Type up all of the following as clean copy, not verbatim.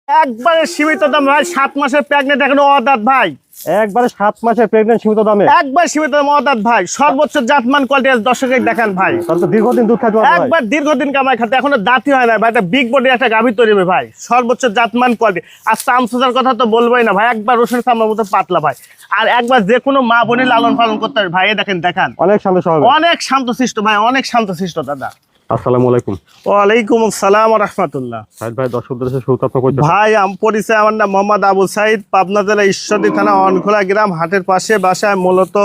একবারে সীমিত দাম ভাই, 7 মাসের প্রেগনেন্ট, এখনো অদাঁত ভাই। একবারে 7 মাসের প্রেগনেন্ট সীমিত দামে, একবার সীমিত দাম, অদাঁত ভাই, সর্বোচ্চ জাতমান কোয়ালিটি আছে। দর্শকের দেখান ভাই, তাহলে তো দীর্ঘদিন দুধ খাইতে পারবে ভাই। একবার দীর্ঘদিন কামাই খাতে, এখনো দাঁতই হয় না ভাই। একটা বিগ বডি একটা গাভী তৈরি হবে ভাই, সর্বোচ্চ জাতমান কোয়ালিটি। আর চামচুচার কথা তো বলবোই না ভাই, একবার রসুন চামড়ার মতো পাতলা ভাই। আর একবার যে কোনো মা বোনে লালন পালন করতে হবে ভাই। দেখেন দেখান, অনেক শান্ত স্বভাব, অনেক শান্তশিষ্ট ভাই, অনেক শান্তশিষ্ট দাদা। আসসালামু আলাইকুম। ওয়ালাইকুম আসসালাম ওয়া রাহমাতুল্লাহ। সাইদ ভাই, দর্শকদের সাথে শুরুতে কইতে ভাই পরিচয়, আমার নাম মোহাম্মদ আবু সাইদ, পাবনা জেলা ঈশ্বরদী থানা অনখোলা গ্রাম, হাটের পাশে বাসায় মূলত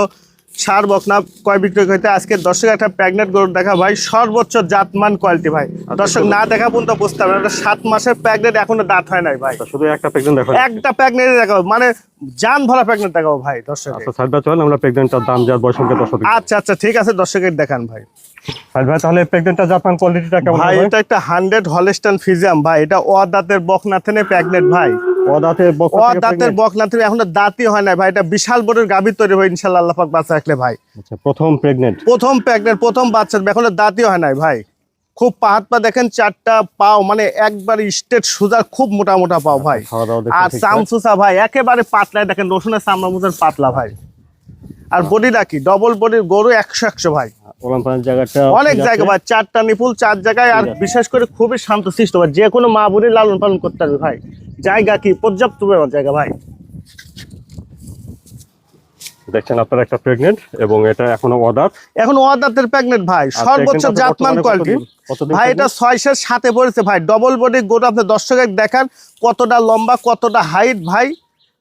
সার বকনা ক্রয় বিক্রয় করতে। আজকে দর্শক একটা প্রেগনেন্ট গরু দেখা ভাই, সর্বোচ্চ জাতমান কোয়ালিটি ভাই। দর্শক না দেখা পর্যন্ত বুঝতে পারবে না, 7 মাসের প্রেগনেন্ট, এখনো দাঁত হয় নাই ভাই। শুধু একটা প্রেগনেন্ট দেখো, একটা প্রেগনেন্ট দেখাবো, মানে জান ভরা প্রেগনেন্ট দেখাবো ভাই দর্শক। আচ্ছা সাইদ ভাই, চলেন আমরা প্রেগনেন্টটার দাম যার বয়স সম্পর্কে দর্শক। আচ্ছা আচ্ছা ঠিক আছে, দর্শকের দেখান ভাই। সাইদ ভাই, তাহলে প্রেগনেন্টটা জাতমান কোয়ালিটিটা কেমন ভাই? ভাই? এটা একটা 100 হলস্টাইন ফ্রিজিয়াম ভাই, এটা অদাঁতের বকনা থেকে প্রেগনেন্ট ভাই। অদাঁতের দাঁতের বকনা থেকে এখনো দাঁতই হয় না ভাই। এটা বিশাল বড় গাভী তৈরি হয় ইনশাআল্লাহ, আল্লাহ পাক বাঁচা রাখলে ভাই। আচ্ছা, প্রথম প্রেগনেন্ট, প্রথম প্রেগনেন্ট, প্রথম বাচ্চা, এখনো দাঁতই হয় নাই ভাই। খুব হাত পা দেখেন, 4টা পাও মানে একবার স্ট্রেট সোজা, খুব মোটা মোটা পাও ভাই। খাওয়া দাওয়া দেখে আর ঠিকঠাক। চামচুচা ভাই একেবারে পাতলা, দেখেন রসুনের চামড়া মতন পাতলা ভাই। আর বডিটা কি ডবল বডির গরু, 100 ভাই। ওলান পানের জায়গাটা অনেক জায়গা ভাই, 4টা নিপুল 4 জায়গায়। আর বিশেষ করে খুবই শান্তশিষ্ট ভাই, যে কোনো মা বোনের লালন পালন করতে হবে ভাই। জায়গা কি পর্যাপ্ত জায়গা ভাই। দেখছেন আপনারা একটা প্রেগনেন্ট, এবং এটা এখনো অদাঁত। এখন অদাঁতের প্রেগনেন্ট ভাই, সর্বোচ্চ জাতমান কোয়ালিটি ভাই। এটা 6 সাথে পড়েছে ভাই, ডবল বডি গরু। আপনি দর্শকের দেখান কতটা লম্বা, কতটা হাইট ভাই,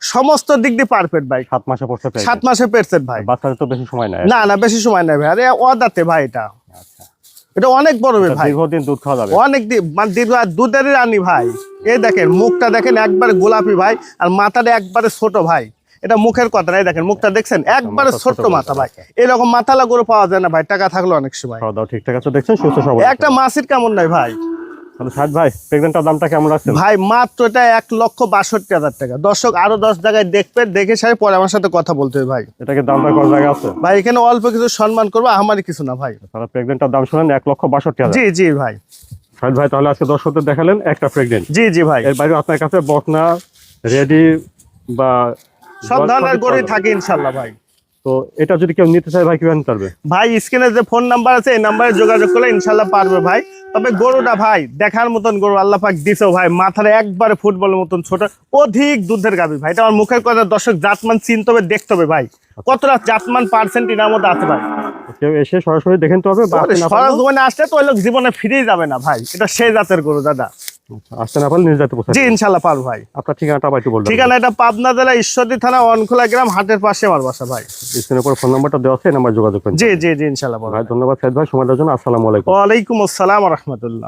সমস্ত দিক দিয়ে পারফেক্ট ভাই। 7 মাসে পড়ছে, 7 মাসে পেরেছেন ভাই। বাচ্চাদের তো বেশি সময় নেয় না না, বেশি সময় নেই ভাই। আরে অদাঁতে ভাই, এটা এটা অনেক বড় ভাই, দীর্ঘদিন দুধ খাওয়া যাবে, অনেক দিন মানে দীর্ঘ। আর দুধের রানী ভাই। এই দেখেন মুখটা দেখেন, একবারে গোলাপি ভাই। আর মাথাটা একবারে ছোট ভাই। এটা মুখের কথা নাই, দেখেন মুখটা দেখছেন, একবারে ছোট্ট মাথা ভাই। এরকম মাথালা গরু পাওয়া যায় না ভাই, টাকা থাকলো অনেক সময়। খাওয়া দাওয়া ঠিকঠাক আছে, দেখছেন সুস্থ সবল। একটা মাসির কেমন নাই ভাই। তাহলে সাইদ ভাই, প্রেগনেন্টটার দামটা কেমন রাখছেন ভাই? মাত্র এটা 1,62,000 টাকা। দর্শক আরো 10 জায়গায় দেখবে, দেখে সাথে পরে আমার সাথে কথা বলতে হবে ভাই। এটাকে দামটা কোন জায়গা আছে ভাই? এখানে অল্প কিছু সম্মান করবো, আমারই কিছু না ভাই। তাহলে প্রেগনেন্টটার দাম শুনেন, 1,62,000। জি জি ভাই। সাইদ ভাই, তাহলে আজকে দর্শকদের দেখালেন একটা প্রেগনেন্ট। জি জি ভাই, এর বাইরে আপনার কাছে বকনা রেডি বা সব ধরনের গরুই থাকে ইনশাল্লাহ ভাই। তো এটা যদি কেউ নিতে চায় ভাই, কিভাবে নিতে পারবে? ভাই স্ক্রিনে যে ফোন নাম্বার আছে, এই নাম্বারে যোগাযোগ করলে ইনশাল্লাহ পারবে ভাই। তবে গরুটা ভাই দেখার মতন গরু, আল্লাহ পাক দিছেও ভাই। মাথার একবারে ফুটবলের মতন ছোট, অধিক দুধের গাভী ভাই। এটা আমার মুখের কথা, দর্শক জাতমান চিনতে হবে, দেখতে হবে ভাই কতটা জাতমান পার্সেন্ট এর মধ্যে আছে ভাই। কেউ এসে সরাসরি দেখে নিতে হবে, বা আপনি না পারলে জীবনে আসলে তো ওই লোক জীবনে ফিরেই যাবে না ভাই। এটা সেই জাতের গরু দাদা। আসতে না পারলে নিজ যাতে পৌঁছে জি ইনশাল্লাহ পারবো ভাই। আপনার ঠিকানাটা আবার একটু বলবেন? ঠিকানা এটা পাবনা জেলা ঈশ্বরদী থানা অনখোলা গ্রাম, হাটের পাশে আমার বাসা ভাই। স্ক্রিনের উপর ফোন নাম্বারটা দেওয়া আছে, এই নাম্বার যোগাযোগ করুন। জি জি জি ইনশাল্লাহ পারবো ভাই ধন্যবাদ সাইদ ভাই, সময় দেওয়ার জন্য। আসসালামু আলাইকুম। ওয়ালাইকুম আসসালাম ওয়া রাহমাতুল্লাহ।